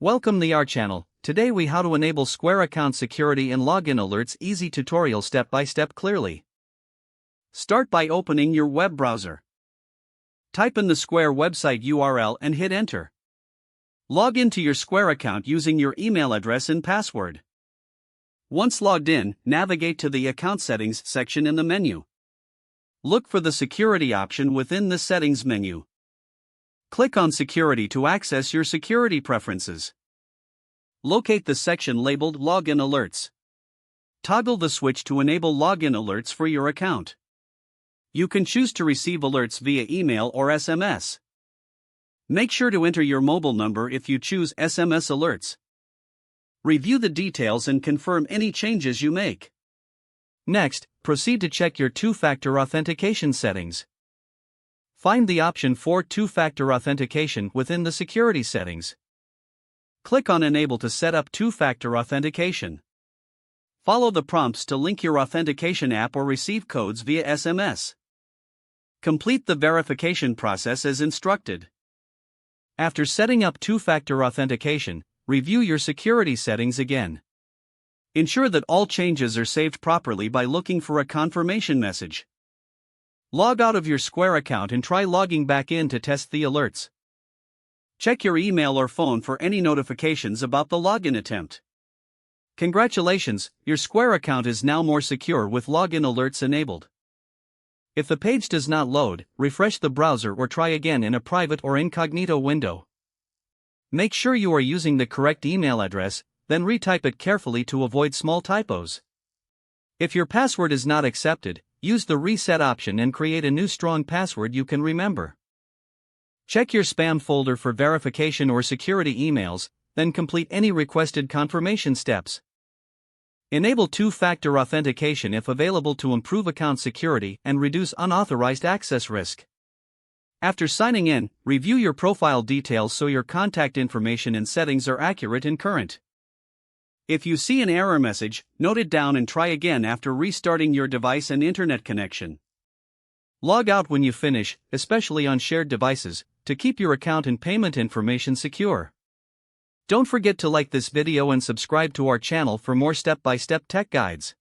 Welcome to our channel. Today we how to enable Square account security and login alerts. Easy tutorial step by step clearly. Start by opening your web browser. Type in the Square website URL and hit enter. Log into your Square account using your email address and password. Once logged in, navigate to the account settings section in the menu. Look for the security option within the settings menu. Click on Security to access your security preferences. Locate the section labeled Login Alerts. Toggle the switch to enable login alerts for your account. You can choose to receive alerts via email or SMS. Make sure to enter your mobile number if you choose SMS alerts. Review the details and confirm any changes you make. Next, proceed to check your two-factor authentication settings. Find the option for two-factor authentication within the security settings. Click on Enable to set up two-factor authentication. Follow the prompts to link your authentication app or receive codes via SMS. Complete the verification process as instructed. After setting up two-factor authentication, review your security settings again. Ensure that all changes are saved properly by looking for a confirmation message. Log out of your Square account and try logging back in to test the alerts. Check your email or phone for any notifications about the login attempt. Congratulations, your Square account is now more secure with login alerts enabled. If the page does not load, refresh the browser or try again in a private or incognito window. Make sure you are using the correct email address, then retype it carefully to avoid small typos. If your password is not accepted, use the reset option and create a new strong password you can remember. Check your spam folder for verification or security emails, then complete any requested confirmation steps. Enable two-factor authentication if available to improve account security and reduce unauthorized access risk. After signing in, review your profile details so your contact information and settings are accurate and current. If you see an error message, note it down and try again after restarting your device and internet connection. Log out when you finish, especially on shared devices, to keep your account and payment information secure. Don't forget to like this video and subscribe to our channel for more step-by-step tech guides.